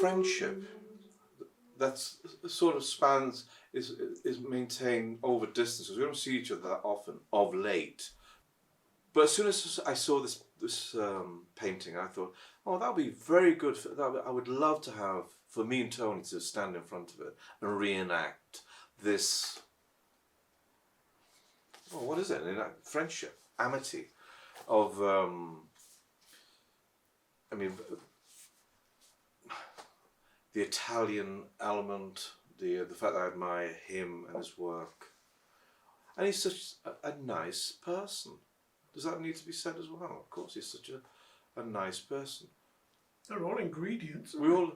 friendship that's sort of spans, is maintained over distances. We don't see each other that often of late. But as soon as I saw this painting, I thought, oh, that would be very good. I would love to have, for me and Tony to stand in front of it and reenact this, well, what is it? Friendship, amity of, I mean, the Italian element, the fact that I admire him and his work. And he's such a nice person. Does that need to be said as well? Of course, he's such a nice person. They're all ingredients. We all.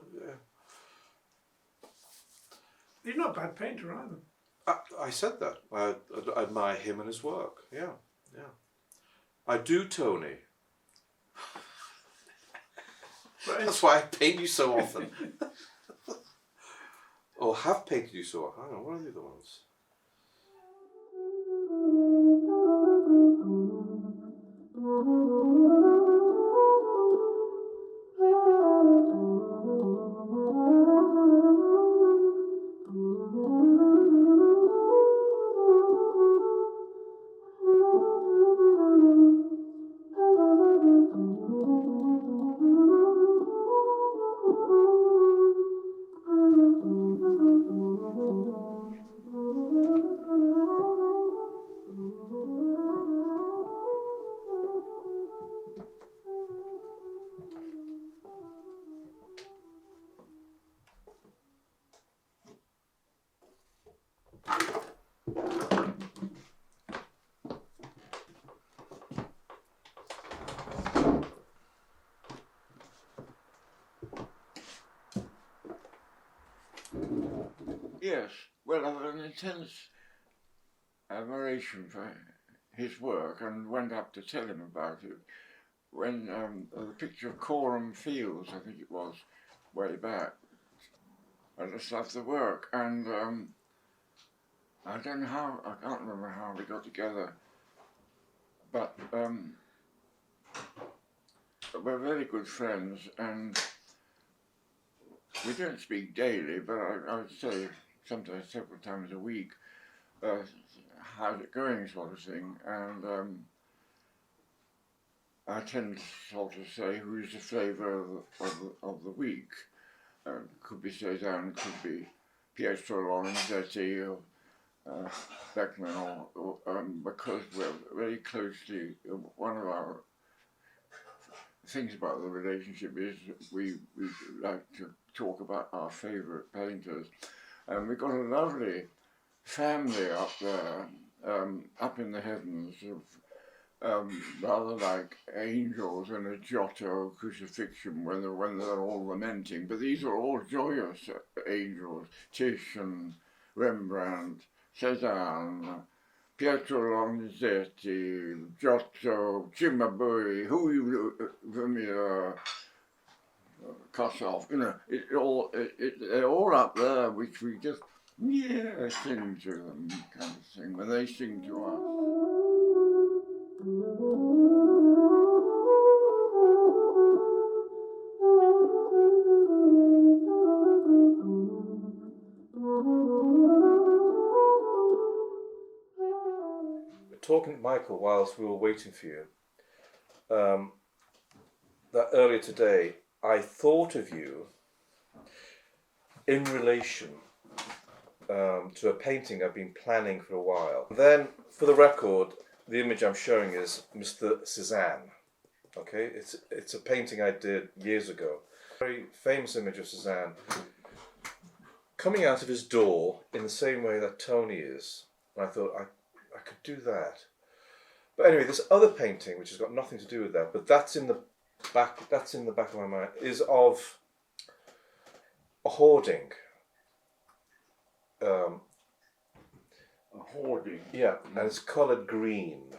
He's not a bad painter either. I said that. I admire him and his work. Yeah, yeah. I do, Tony. That's why I paint you so often. Or have painted you so often. I don't know, what are the other ones? Yes, well, I have an intense admiration for his work and went up to tell him about it when the picture of Coram Fields, I think it was, way back. I just loved the work, and I don't know how, I can't remember how we got together, but we're very good friends, and we don't speak daily, but I would say sometimes several times a week, how's it going sort of thing, and I tend to sort of say who's the flavour of the week. Could be Cezanne, could be Pietro Lorenzetti or Beckman, or because we're very closely, one of our things about the relationship is we like to talk about our favourite painters. And we've got a lovely family up there, up in the heavens, of rather like angels in a Giotto crucifixion when they're all lamenting. But these are all joyous angels: Titian, Rembrandt, Cezanne, Pietro Lorenzetti, Giotto, Cimabue, Vermeer, Kossoff, you know, they're all up there, which we just, sing to them, kind of thing, when they sing to us. Talking to Michael whilst we were waiting for you, that earlier today, I thought of you in relation to a painting I've been planning for a while. Then, for the record, the image I'm showing is Mr. Cezanne. Okay, it's a painting I did years ago. Very famous image of Cezanne coming out of his door in the same way that Tony is. And I thought I could do that. But anyway, this other painting, which has got nothing to do with that, but that's in the back of my mind, is of a hoarding. A hoarding? Yeah, and it's coloured green.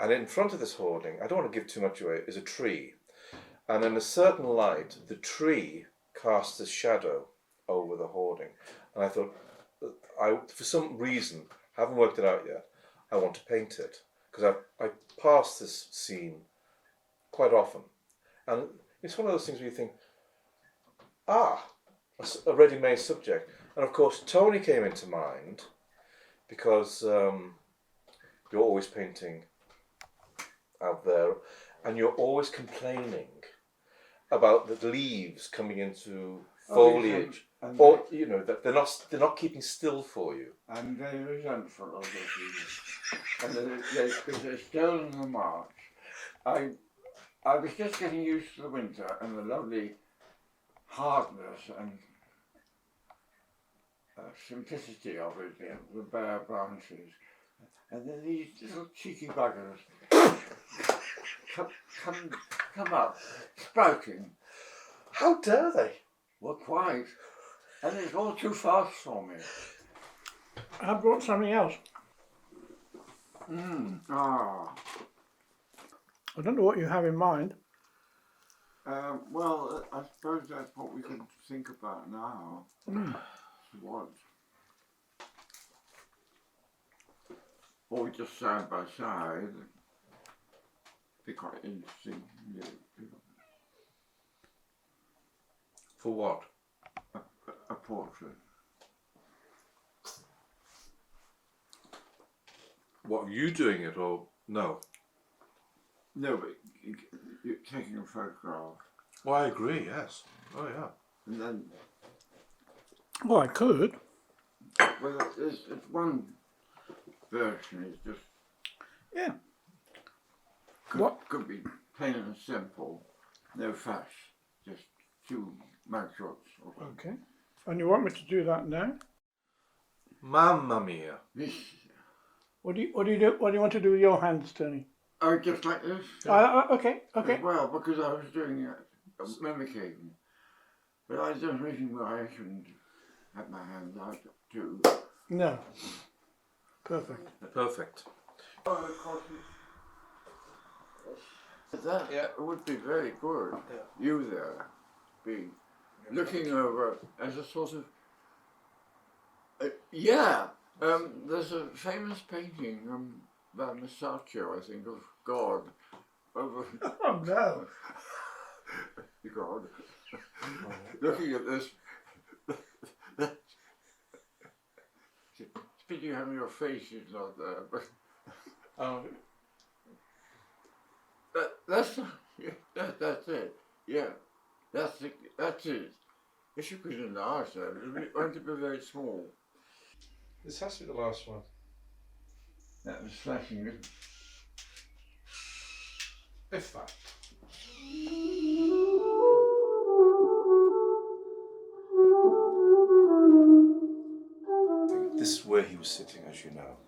And in front of this hoarding, I don't want to give too much away, is a tree. And in a certain light, the tree casts a shadow over the hoarding. And I thought, for some reason, I haven't worked it out yet, I want to paint it. Because I pass this scene quite often. And it's one of those things where you think, a ready-made subject. And of course, Tony came into mind because you're always painting out there, and you're always complaining about the leaves coming into foliage, or you know that they're not keeping still for you. I'm very resentful of the leaves, and because they're still in the March. I was just getting used to the winter and the lovely hardness and simplicity of it, you know, the bare branches, and then these little cheeky buggers come up, sprouting. How dare they? Well, quite, and it's all too fast for me. I brought something else. Ah. I don't know what you have in mind. Well, I suppose that's what we can think about now. What? Or just side by side. Be quite interesting. Yeah. For what? A portrait. What, you doing it or no? No, but you're taking a photograph. Well, I agree, yes. Oh, yeah. And then, Well, I could. well, it's one version, it's just, Yeah. could be plain and simple, no fuss, just 2 mugshots. Okay. And you want me to do that now? Mamma mia. This, What do you want to do with your hands, Tony? oh, just like this? Okay. Well, because I was doing mimicking, but I don't reason why I shouldn't have my hands out too. No. Perfect. Perfect. Oh, of course. That would be very good. Yeah. You there, be looking over as a sort of. There's a famous painting by Masaccio, I think, of God over. Oh no. God. Looking at this. It's pity having your face is not there, but. That's it. Yeah, that's it. If you could enlarge that, it won't be very small. This has to be the last one. That was flashing it. If that. This is where he was sitting, as you know.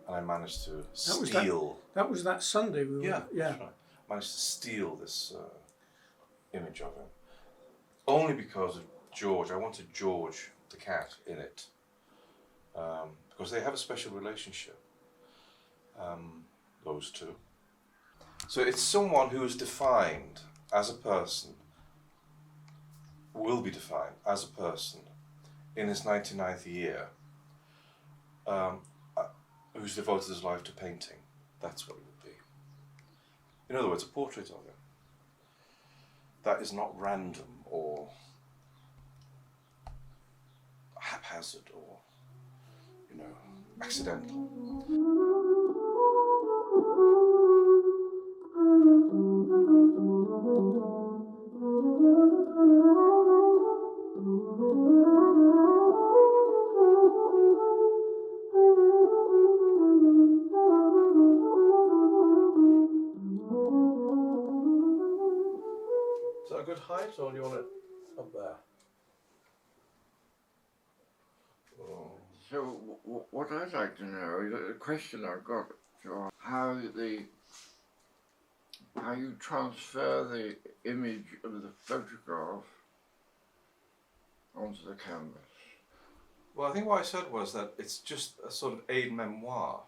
And I managed to steal. That was that Sunday we were. Yeah, that's right. Managed to steal this image of him. Only because of George. I wanted George, the cat, in it. Because they have a special relationship, those two. So it's someone who is defined as a person, will be defined as a person in his 99th year, who's devoted his life to painting. That's what it would be. In other words, a portrait of him. That is not random or haphazard or, you know, accidental. Is that a good height, or do you want it up there? Oh. So what I'd like to know is a question I've got to ask, how you transfer the image of the photograph onto the canvas. Well, I think what I said was that it's just a sort of aide-memoire.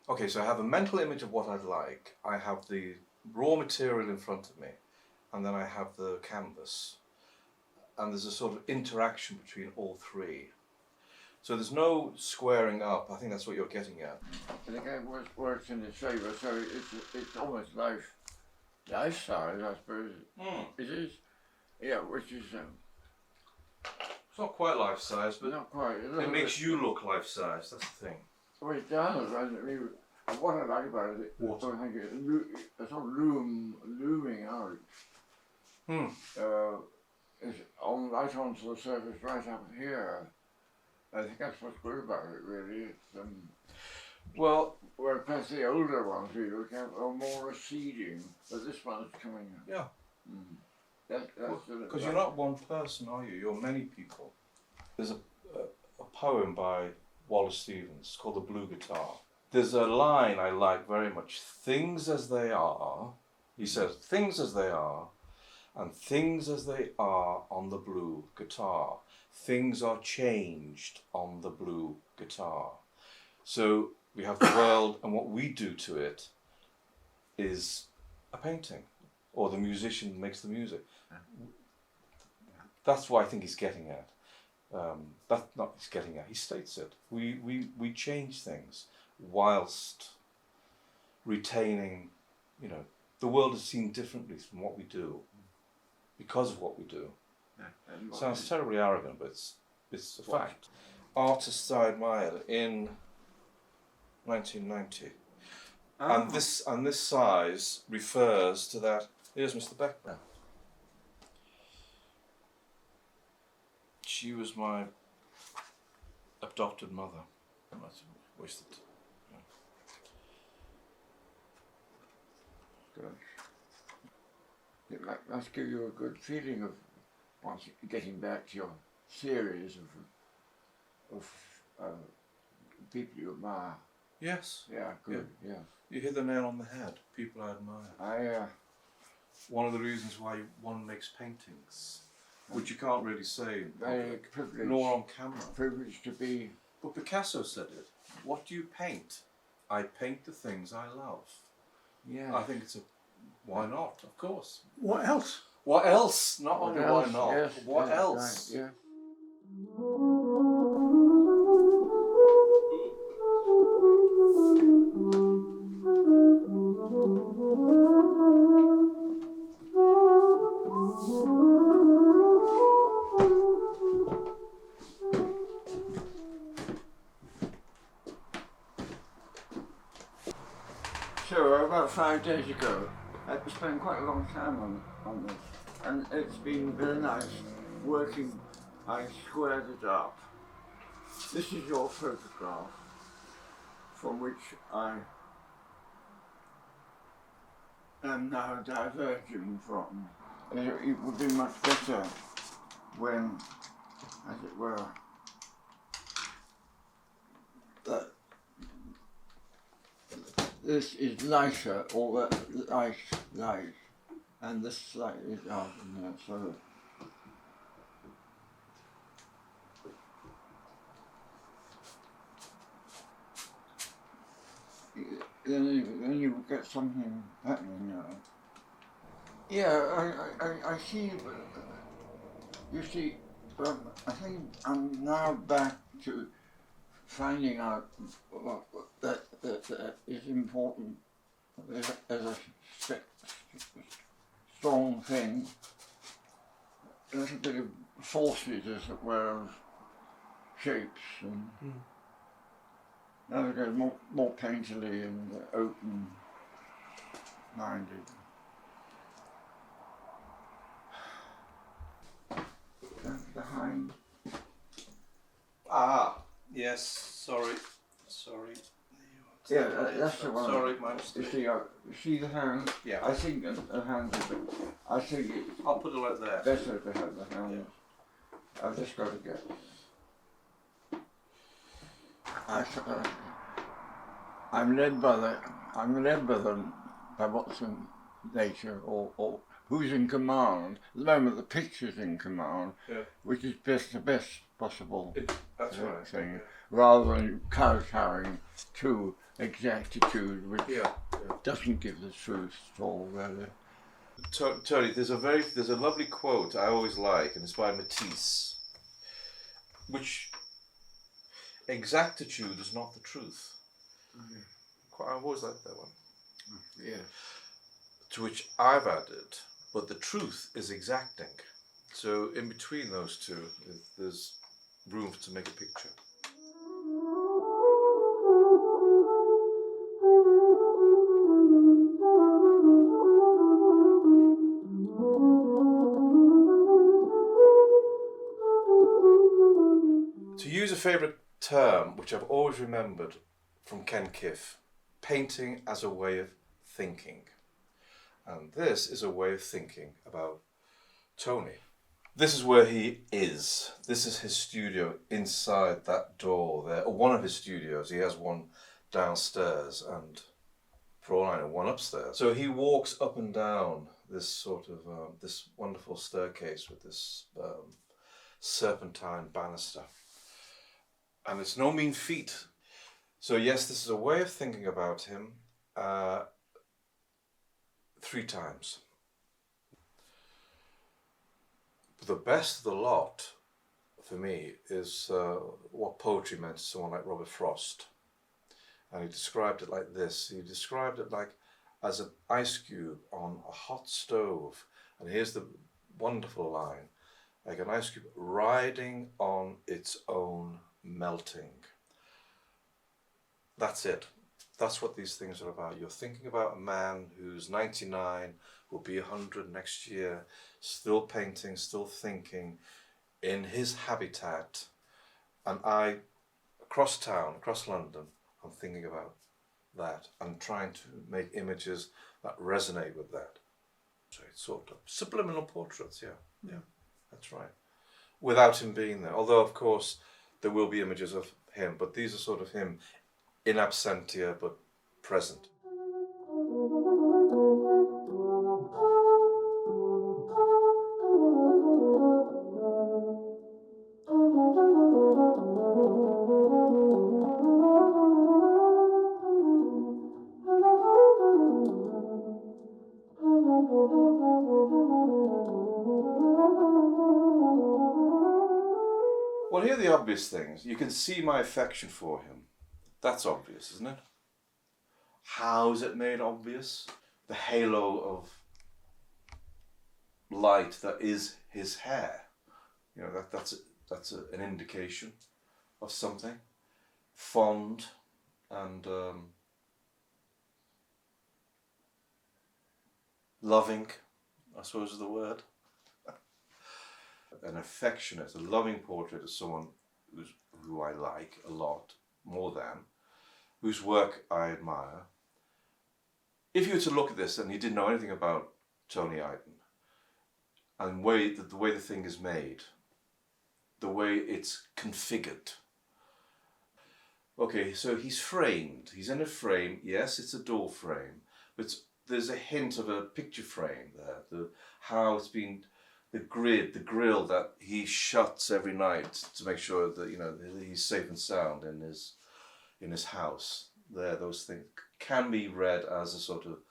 Okay, so I have a mental image of what I'd like. I have the raw material in front of me, and then I have the canvas. And there's a sort of interaction between all three. So there's no squaring up. I think that's what you're getting at. And again, works in its favour, so it's almost life-size, I suppose. It is. Yeah, which is It's not quite life size, but not quite. it makes you look life size. That's the thing. Well, it does. I mean, what I like about it, Water. I think it's sort of looming out. Hmm. It's right onto the surface, right up here. I think that's what's good about it, really. It's, Well, whereas the older ones we look at are more receding, but this one's coming. yeah. Mm. That's Because you're not one person, are you? You're many people. There's a poem by Wallace Stevens called The Blue Guitar. There's a line I like very much. Things as they are, he says, things as they are, and things as they are on the blue guitar. Things are changed on the blue guitar. So we have the world, and what we do to it is a painting, or the musician makes the music. That's what I think he's getting at. That's not he's getting at. He states it. We change things whilst retaining, you know, the world is seen differently from what we do because of what we do. Sounds terribly arrogant, but it's a fact. Artists I admired in 1990, and this size refers to that. Here's Mr. Beckman. She was my adopted mother. That's wasted. It must give you a good feeling of once getting back to your series of people you admire. Yes. Yeah, good. Yeah. You hit the nail on the head. People I admire. One of the reasons why one makes paintings, which you can't really say in public, nor on camera. Privileged to be. But Picasso said it. What do you paint? I paint the things I love. Yeah. I think it's a. Why not? Of course. What else? What else? Not What only else? why not. Yes, What yes, else? Right, yeah. So about 5 days ago, I spent quite a long time on this, and it's been very nice working. I squared it up. This is your photograph, from which I am now diverging from. It would be much better when, as it were, that this is lighter, or that light, and this light is dark in there, so then you get something happening now. Yeah, I see, you see, I think I'm now back to finding out that is important as a strong thing, a little bit of forces, as it were, of shapes, and now it goes more painterly and open-minded. Behind. Ah, yes. Sorry. Yeah, that's the one. Sorry, my mistake. You see the hand? Yeah. I think the hand is I think it's I'll put it like that. better to have the hand. Yeah. I've just got to get. I'm led by what's in nature or who's in command. At the moment, the picture's in command, which is the best possible That's right. thing, rather than kowtowing to exactitude, which doesn't give the truth at all, really. Tony, there's a lovely quote I always like, and it's by Matisse, which exactitude is not the truth. I've always liked that one. Yeah. To which I've added, but the truth is exacting. So in between those two, there's room to make a picture. To use a favourite term, which I've always remembered from Ken Kiff, painting as a way of thinking. And this is a way of thinking about Tony. This is where he is. This is his studio inside that door there, or one of his studios. He has one downstairs and, for all I know, one upstairs. So he walks up and down this sort of, this wonderful staircase with this serpentine banister. And it's no mean feat. So yes, this is a way of thinking about him 3 times. But the best of the lot, for me, is what poetry meant to someone like Robert Frost. And he described it like this. He described it like as an ice cube on a hot stove. And here's the wonderful line. Like an ice cube riding on its own melting. That's it. That's what these things are about. You're thinking about a man who's 99, will be 100 next year, still painting, still thinking in his habitat. And I, across town, across London, I'm thinking about that. I'm trying to make images that resonate with that. So it's sort of subliminal portraits, yeah, that's right. Without him being there. Although, of course, there will be images of him, but these are sort of him in absentia, but present. Well, here are the obvious things. You can see my affection for him. That's obvious, isn't it? How is it made obvious? The halo of light that is his hair. You know, that's an indication of something. Fond and loving, I suppose is the word. An affectionate, a loving portrait of someone who I like a lot, more than, whose work I admire. If you were to look at this and you didn't know anything about Tony Eyton, and the way the thing is made, the way it's configured. Okay, so he's framed. He's in a frame. Yes, it's a door frame, but there's a hint of a picture frame there. How it's been, the grill that he shuts every night to make sure that he's safe and sound in his house. There, those things can be read as a sort of,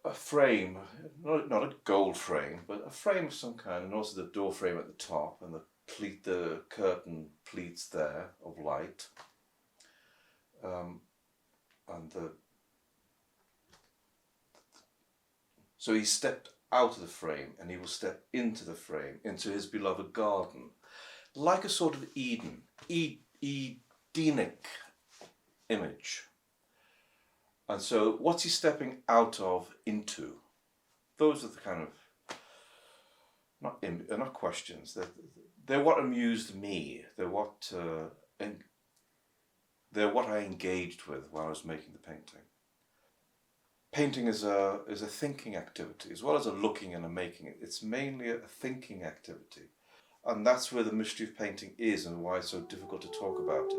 a frame, not a gold frame, but a frame of some kind, and also the door frame at the top, and the curtain pleats there of light, so he stepped out of the frame, and he will step into the frame, into his beloved garden, like a sort of Edenic image. And so what's he stepping out of into? Those are the kind of, not questions, they're what amused me, they're what I engaged with while I was making the painting. Painting is a thinking activity, as well as a looking and a making. It's mainly a thinking activity. And that's where the mystery of painting is, and why it's so difficult to talk about it.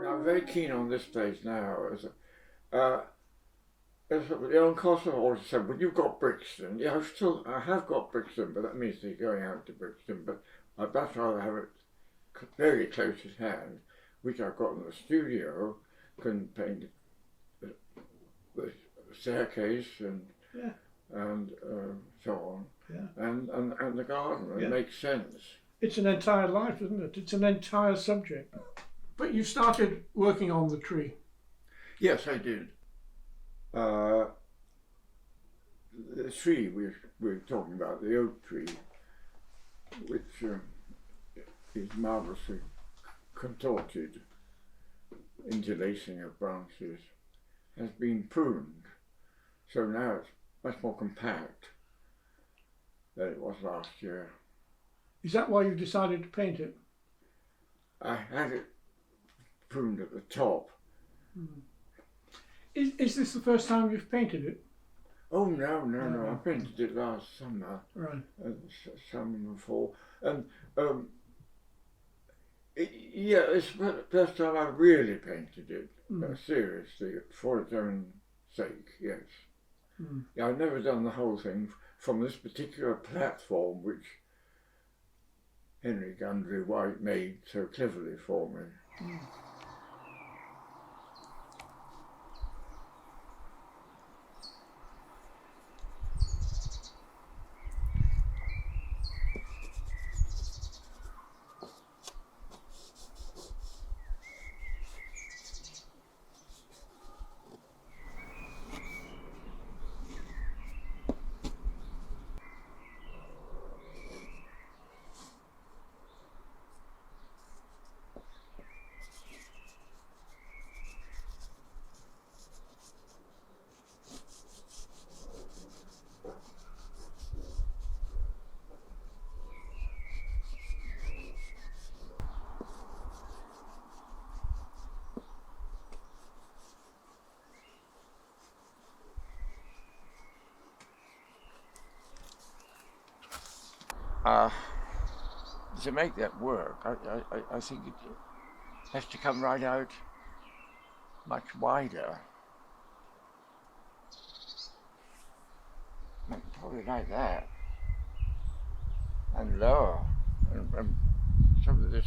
I'm very keen on this place now. As the unconscious also said, well, you've got Brixton. Yeah, I have got Brixton, but that means they're going out to Brixton. But I'd much rather have it very close at hand, which I've got in the studio. Can paint the staircase and so on. and the garden. It makes sense. It's an entire life, isn't it? It's an entire subject. But you started working on the tree. Yes, I did. The tree we're talking about, the oak tree, which is marvellously contorted interlacing of branches, has been pruned. So now it's much more compact than it was last year. Is that why you decided to paint it? I had it pruned at the top. Is this the first time you've painted it? Oh no! I painted it last summer. Right. Summer and fall, and it's the first time I really painted it seriously for its own sake. Yes. Yeah, I've never done the whole thing from this particular platform, which Henry Gundry White made so cleverly for me. To make that work, I think it has to come right out much wider. Probably like that. And lower. And some of this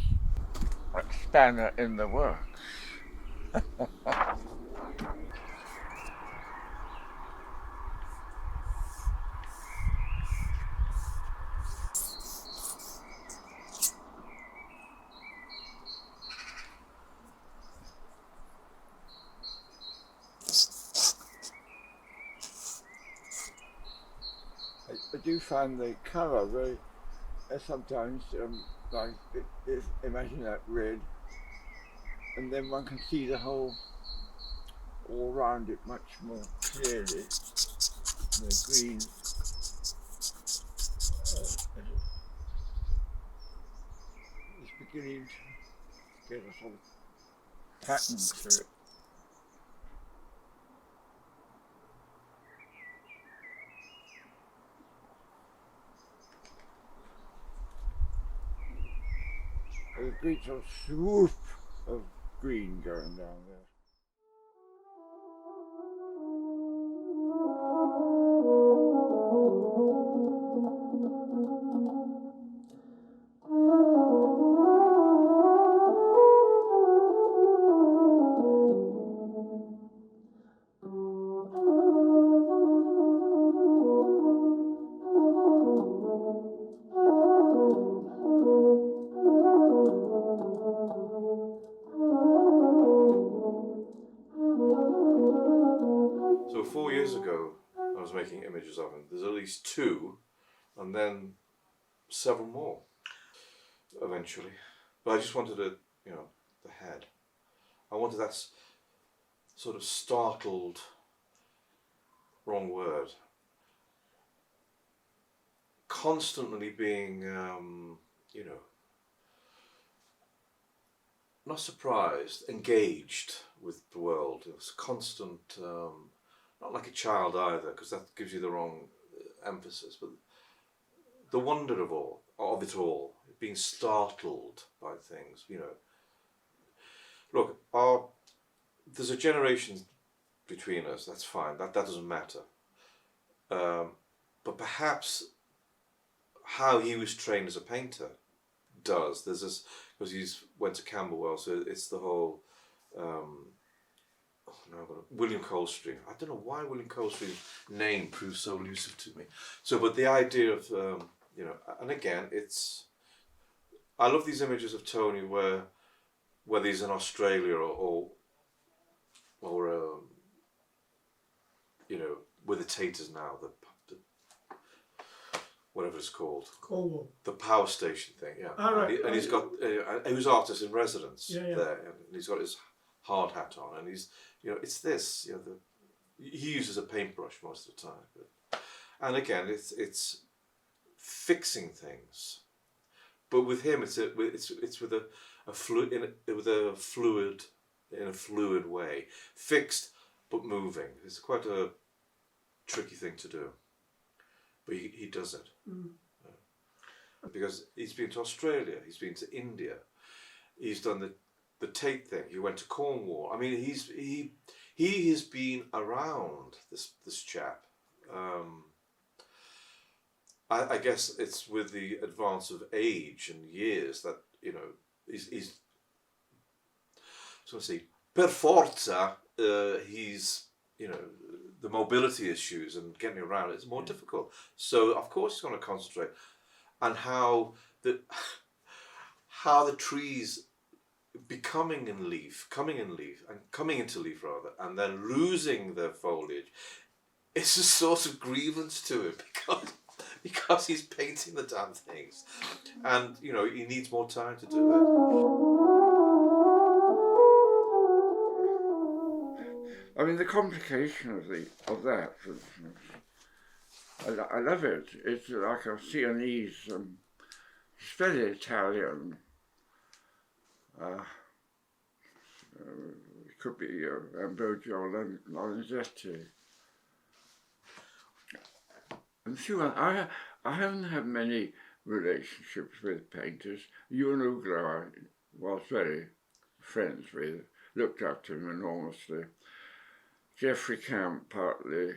spanner in the works. I do find the colour very, sometimes, like, imagine that red, and then one can see the whole, all round it much more clearly. The green, is beginning to get a sort of pattern to it. There's a great sort of swoop of green going down there. So 4 years ago, I was making images of him. There's at least two, and then several more eventually. But I just wanted the head. I wanted that sort of startled, wrong word, constantly being, not surprised, engaged with the world. It was constant, not like a child either, because that gives you the wrong emphasis, but the wonder of it all, being startled by things, Look, there's a generation between us, that's fine, that doesn't matter. But perhaps how he was trained as a painter does. There's this, because he's went to Camberwell, so it's the whole William Coldstream. I don't know why William Coldstream's name proves so elusive to me. So, but the idea of and again, I love these images of Tony whether he's in Australia or with the Taters now, the whatever it's called, Cornwall. the power station thing, yeah. Oh, right. And he's got he was artist in residence Yeah. there, and he's got his hard hat on, and he's it's this he uses a paintbrush most of the time, and again it's fixing things, but with him it's with a fluid in a fluid way, fixed but moving. It's quite a tricky thing to do, but he does it. Because he's been to Australia, he's been to India, he's done the Tate thing. He went to Cornwall. I mean, he has been around this chap. I guess it's with the advance of age and years that he's so to say per forza. He's the mobility issues and getting around it's more difficult. So of course he's going to concentrate on how the trees coming into leaf rather, and then losing their foliage. It's a sort of grievance to him because he's painting the damn things, and he needs more time to do it. I mean, the complication of that, for instance, I love it. It's like a Sienese, it's very Italian. It could be Ambrogio Lorenzetti. And I haven't had many relationships with painters. Ewan Uglo I was very friends with, looked up to him enormously. Geoffrey Camp partly.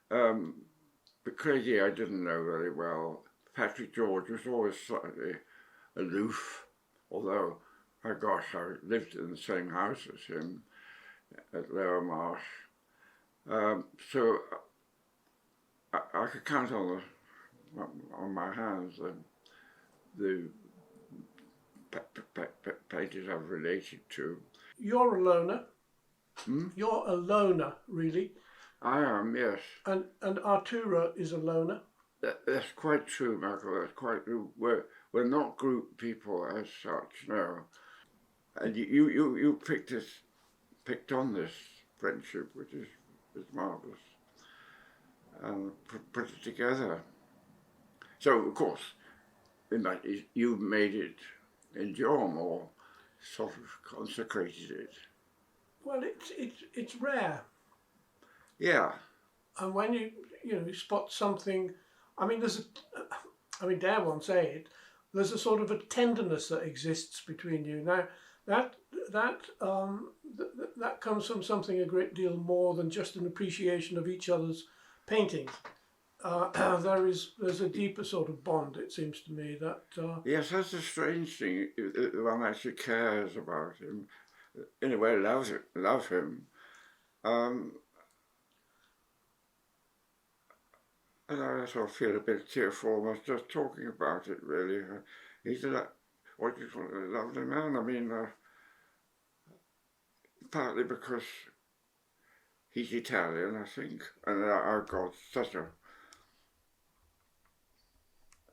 But Craigie I didn't know very well. Patrick George was always slightly aloof, although, my gosh, I lived in the same house as him at Lower Marsh. So I could count on my hands the painters I've related to. You're a loner. You're a loner, really. I am, yes. And Arturo is a loner. That's quite true, Michael. That's quite true. We're not group people as such, no. And you picked on this friendship, which is marvellous, and put it together. So of course, you made it endure more, sort of consecrated it. Well, it's rare. Yeah. And when you spot something, I mean, dare one say it, there's a sort of a tenderness that exists between you. Now, that comes from something a great deal more than just an appreciation of each other's paintings. There's a deeper sort of bond, it seems to me, that... Yes, that's a strange thing. One actually cares about him. In a way, love him. And I sort of feel a bit tearful almost just talking about it, really. He's a lovely man. I mean, partly because he's Italian, I think, and I've got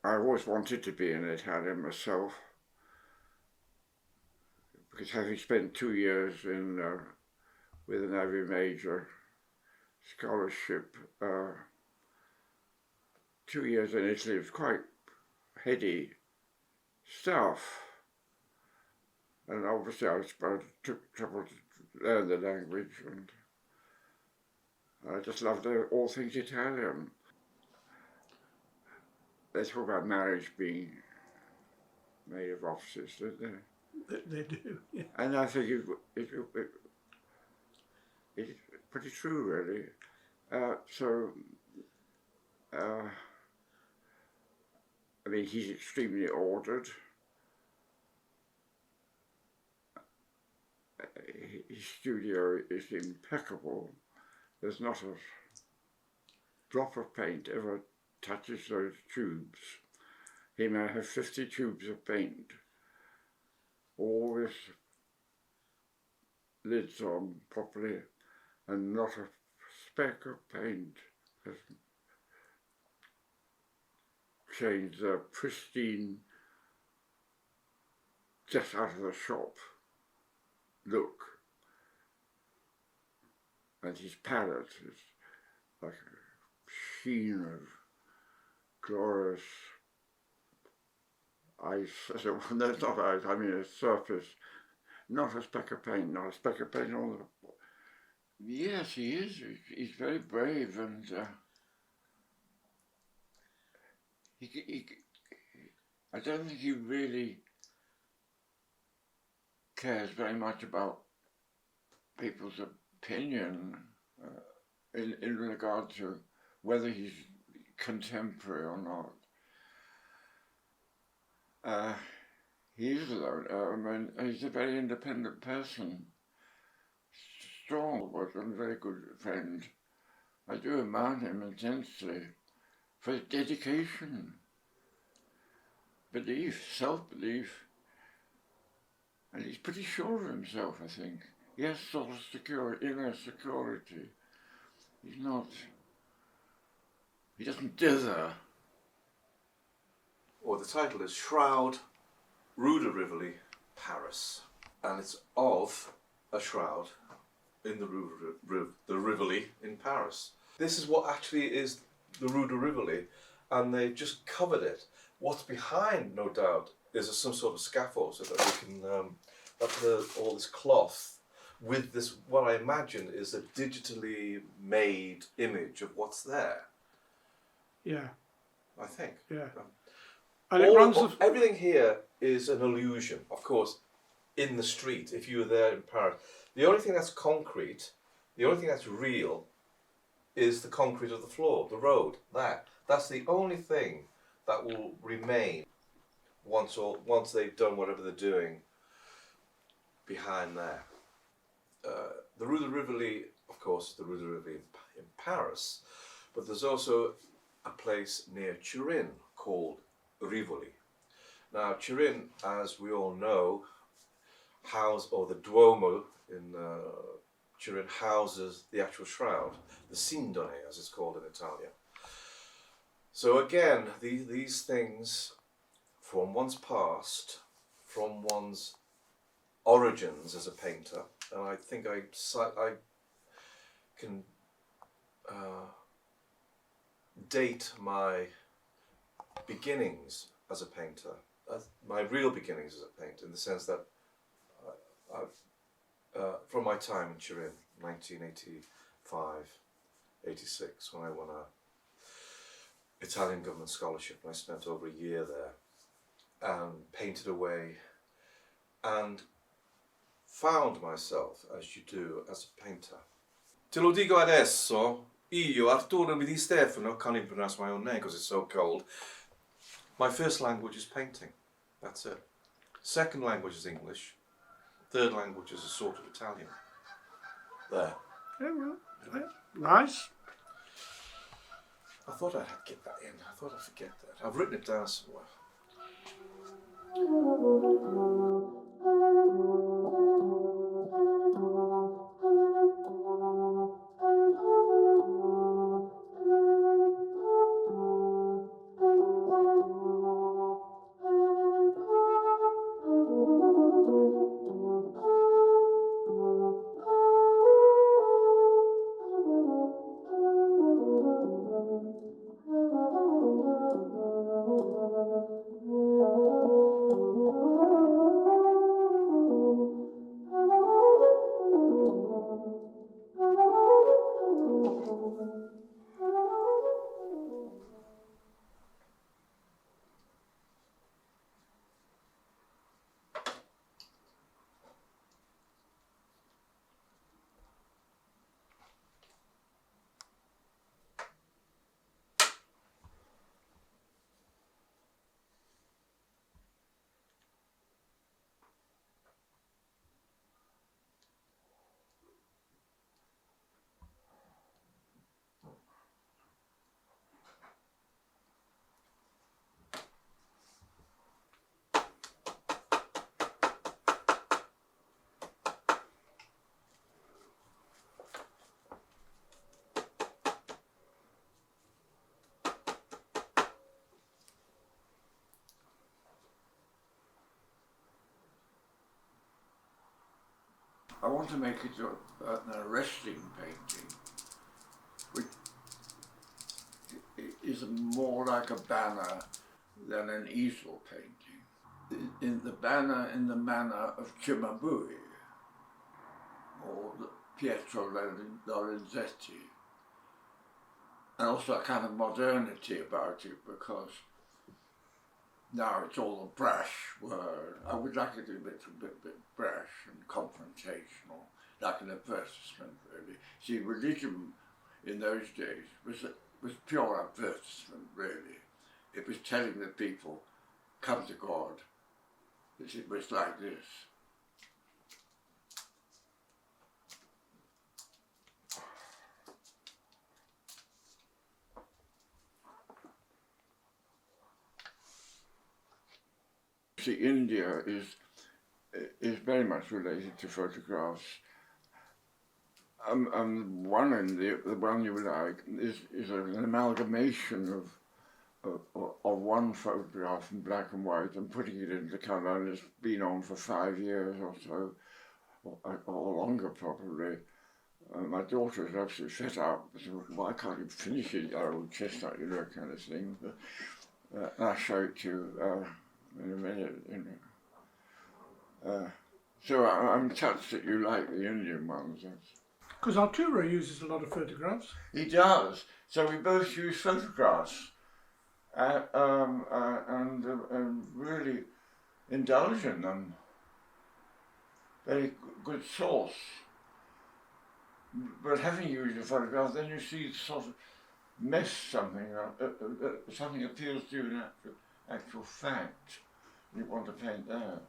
I always wanted to be an Italian myself, because having spent 2 years with an Ivy Major scholarship, 2 years in Italy was quite heady stuff, and obviously I took trouble to learn the language, and I just loved all things Italian. They talk about marriage being made of offices, don't they? They do, yeah. And I think it's pretty true, really. I mean, he's extremely ordered. his studio is impeccable. There's not a drop of paint ever touches those tubes. He may have 50 tubes of paint, all with lids on properly, and not a speck of paint has changed the pristine, just out of the shop look. And his palette is like a sheen of glorious ice. No, it's not ice, I mean a surface, not a speck of paint, not a speck of paint on the... Yes, he is. He's very brave, and I don't think he really cares very much about people's opinion in regard to whether he's contemporary or not. He is alone. I mean, he's a very independent person, strong, but a very good friend. I do admire him intensely for his dedication, belief, self-belief, and he's pretty sure of himself, I think. He has sort of inner security. He doesn't dither. Well, the title is Shroud, Rue de Rivoli, Paris. And it's of a shroud in the Rue de Rivoli in Paris. This is what actually is the Rue de Rivoli, and they've just covered it. What's behind, no doubt, is some sort of scaffold so that we can, all this cloth with this, what I imagine is a digitally made image of what's there. Yeah. I think. Yeah. And it runs everything here is an illusion, of course, in the street, if you were there in Paris. The only thing that's concrete, the only thing that's real, is the concrete of the floor, the road, that. That's the only thing that will remain once they've done whatever they're doing behind there. The Rue de Rivoli, of course, is the Rue de Rivoli in Paris, but there's also a place near Turin called Rivoli. Now, Turin, as we all know, the Duomo in Turin houses the actual shroud, the Sindone, as it's called in Italian. So again, these things from one's past, from one's origins as a painter, and I think I can date my beginnings as a painter, my real beginnings as a painter, in the sense that from my time in Turin, 1985, 86, when I won a Italian government scholarship, and I spent over a year there and painted away and found myself, as you do, as a painter. Te lo dico adesso, io, Arturo di Stefano, can't even pronounce my own name because it's so cold. My first language is painting, that's it. Second language is English. Third language is a sort of Italian. There. Yeah, well, yeah. Nice. I thought I'd get that in. I thought I'd forget that. I've written it down somewhere. I want to make it an arresting painting, which is more like a banner than an easel painting. In the banner in the manner of Cimabue or Pietro Lorenzetti, and also a kind of modernity about it, because now it's all a brash word. I would like it a bit brash and confrontational, like an advertisement, really. See, religion in those days was pure advertisement, really. It was telling the people, come to God. It was like this. See, India is very much related to photographs. And the one you like is an amalgamation of one photograph in black and white and putting it into colour, and it's been on for 5 years or so, or longer probably. My daughter is absolutely fed up. So, why can't you finish it, old chestnut, kind of thing. But, I'll show it to you in a minute. So I'm touched that you like the Indian ones. Because Arturo uses a lot of photographs. He does. So we both use photographs and really indulge in them. Very good source. But having used a photograph, then you see sort of mess something, something appeals to you in actual fact. You want to paint that.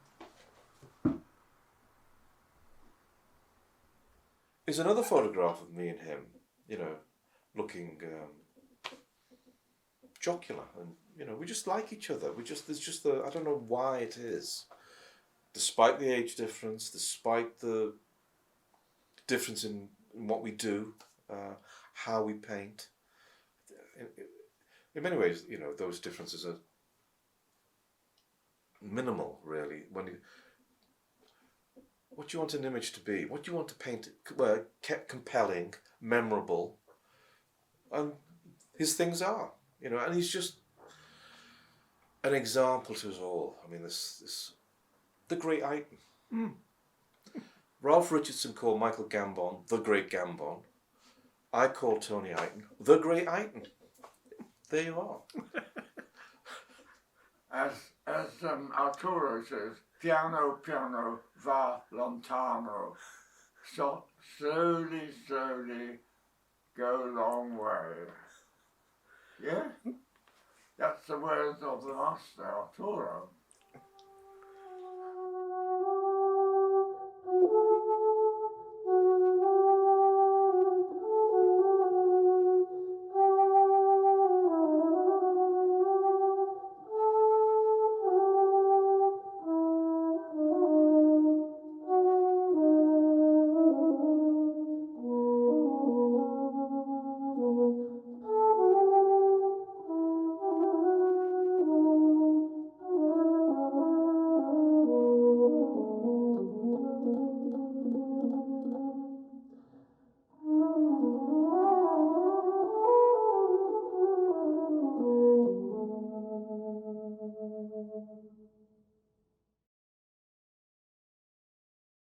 There's another photograph of me and him, looking jocular, and we just like each other. There's just I don't know why it is, despite the age difference, despite the difference in what we do, how we paint. In many ways, those differences are minimal, really. What do you want an image to be? What do you want to paint? Compelling, memorable, and his things are, and he's just an example to us all. I mean, the great Eyton. Mm. Ralph Richardson called Michael Gambon the great Gambon. I call Tony Eyton the great Eyton. There you are. As Arturo says, piano, piano, va lontano. So slowly, slowly, go a long way. Yeah? That's the words of the master, Arturo.